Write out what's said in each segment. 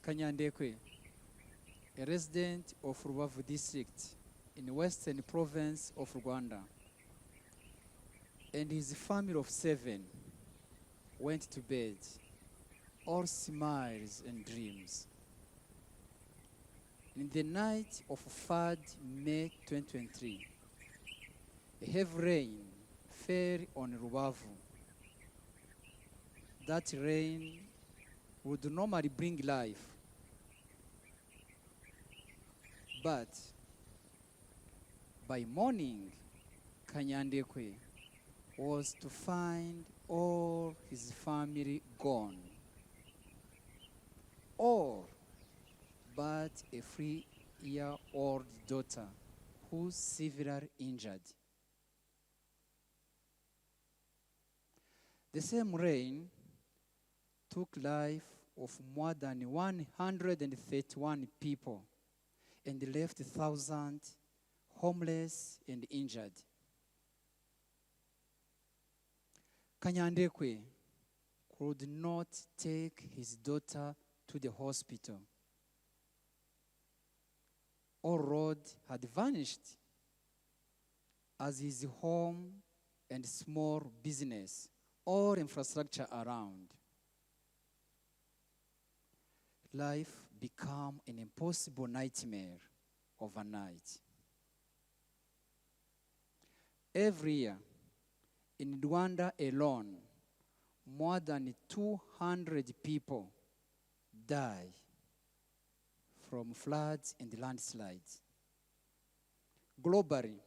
Kanyandekwe, a resident of Rubavu district in the western province of Rwanda, and his family of 7 went to bed, all smiles and dreams. In the night of 3rd May 2023, a heavy rain fell on Rubavu. That rain would normally bring life, but by morning, Kanyandekwe was to find all his family gone, all but a 3-year-old daughter who's severely injured. The same rain took life of more than 131 people and left thousands homeless and injured. Kanyandekwe could not take his daughter to the hospital. All road had vanished as his home and small business, all infrastructure around. Life became an impossible nightmare overnight. Every year, in Rwanda alone, more than 200 people die from floods and landslides. Globally,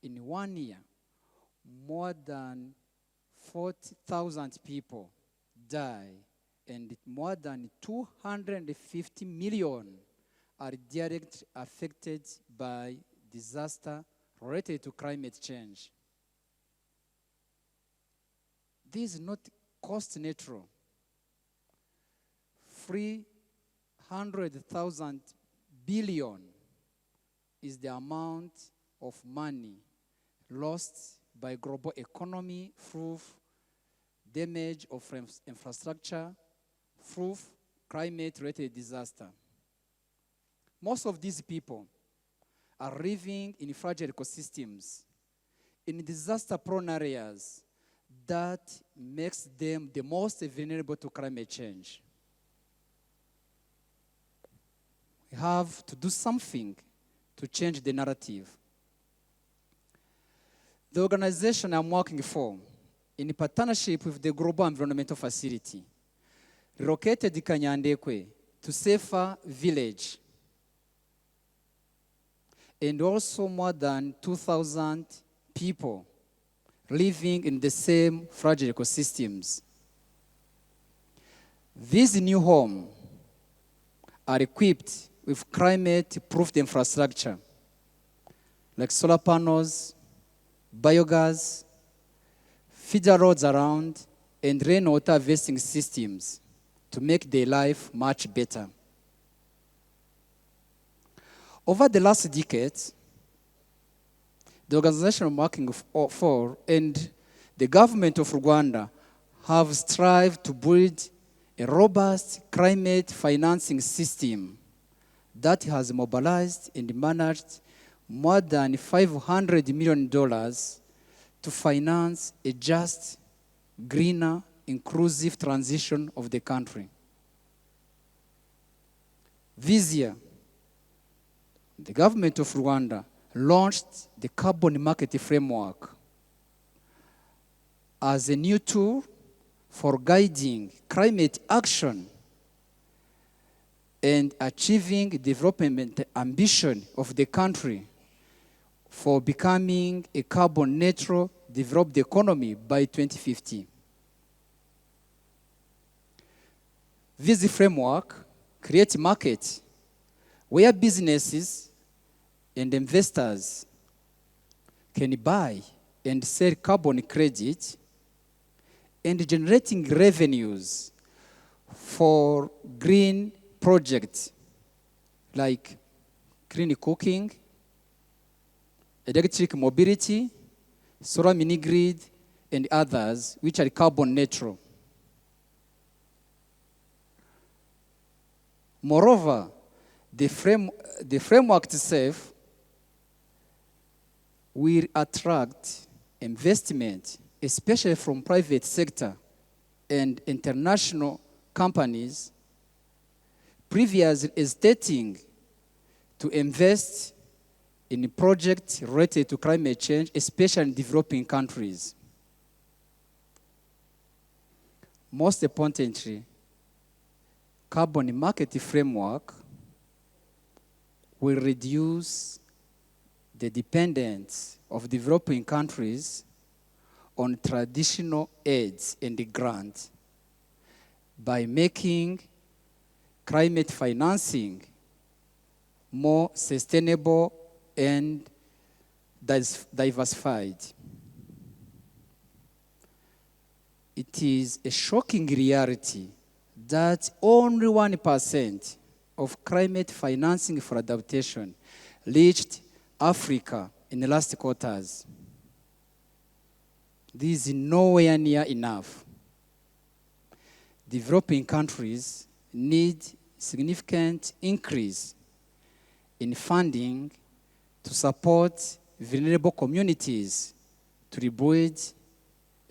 in 1 year, more than 40,000 people die, and more than 250 million are directly affected by disaster related to climate change. This is not cost neutral. 300,000 billion is the amount of money lost by global economy through damage of infrastructure, through climate-related disaster. Most of these people are living in fragile ecosystems, in disaster-prone areas that makes them the most vulnerable to climate change. We have to do something to change the narrative. The organization I'm working for, in partnership with the Global Environmental Facility, relocated Kanyandekwe to safer village, and also more than 2,000 people living in the same fragile ecosystems. These new homes are equipped with climate-proof infrastructure, like solar panels, biogas, feeder roads around, and rainwater harvesting systems to make their life much better. Over the last decade, the organization I'm working for and the government of Rwanda have strived to build a robust climate financing system that has mobilized and managed more than $500 million to finance a just, greener, inclusive transition of the country. This year, the government of Rwanda launched the carbon market framework as a new tool for guiding climate action and achieving development ambition of the country for becoming a carbon neutral developed economy by 2050. This framework creates markets where businesses and investors can buy and sell carbon credit and generating revenues for green projects like clean cooking, electric mobility, solar mini-grid, and others which are carbon neutral. Moreover, the framework itself will attract investment, especially from private sector and international companies, previously hesitating to invest in projects related to climate change, especially in developing countries. Most importantly, carbon market framework will reduce the dependence of developing countries on traditional aids and grants by making climate financing more sustainable and diversified. It is a shocking reality that only 1% of climate financing for adaptation reached Africa in the last quarters. This is nowhere near enough. Developing countries need significant increase in funding to support vulnerable communities to rebuild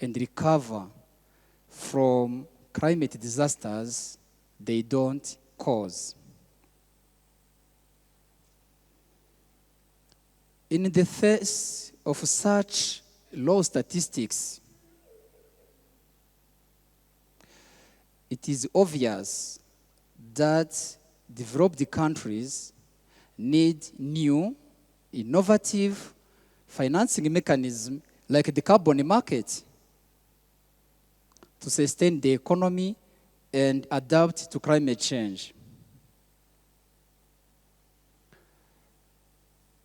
and recover from climate disasters they don't cause. In the face of such low statistics, it is obvious that developed countries need new, innovative financing mechanisms like the carbon market to sustain the economy and adapt to climate change.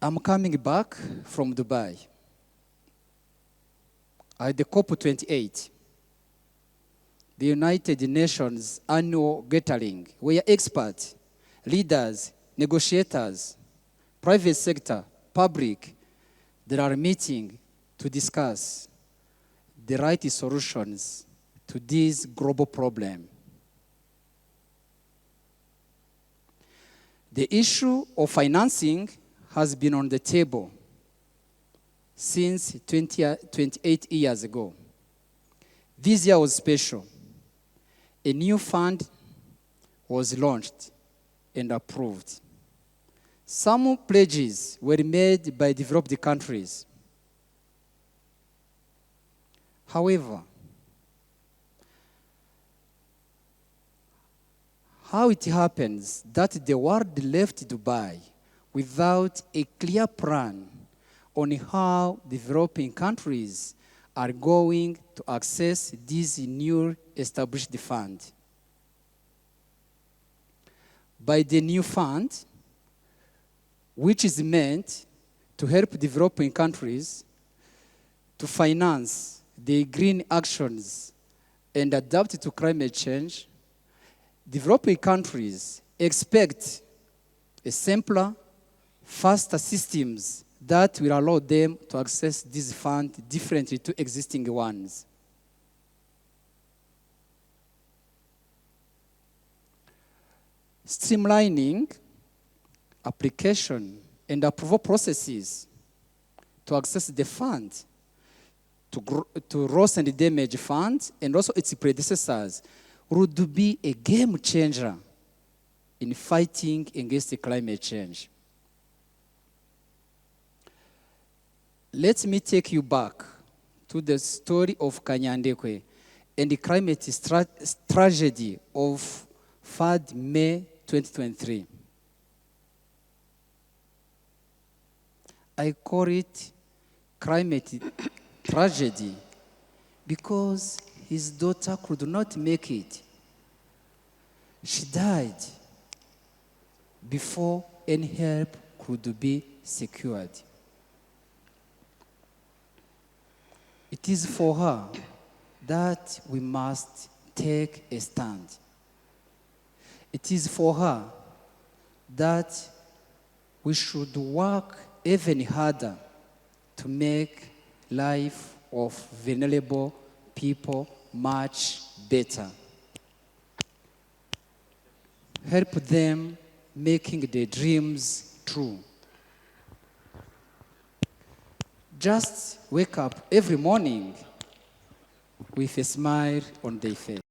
I'm coming back from Dubai at the COP28, the United Nations annual gathering, where experts, leaders, negotiators, private sector, public, they are meeting to discuss the right solutions to this global problem. The issue of financing has been on the table since 28 years ago. This year was special. A new fund was launched and approved. Some pledges were made by developed countries. However, how it happens that the world left Dubai without a clear plan on how developing countries are going to access this new established fund. By the new fund, which is meant to help developing countries to finance the green actions and adapt to climate change, developing countries expect a simpler, faster systems that will allow them to access this fund differently to existing ones. Streamlining application and approval processes to access the fund, to loss and damage funds, and also its predecessors, would be a game changer in fighting against climate change. Let me take you back to the story of Kanyandekwe and the climate tragedy of 3rd May 2023. I call it climate tragedy because his daughter could not make it. She died before any help could be secured. It is for her that we must take a stand. It is for her that we should work even harder to make life of vulnerable people much better. help them making their dreams true. Just wake up every morning with a smile on their face.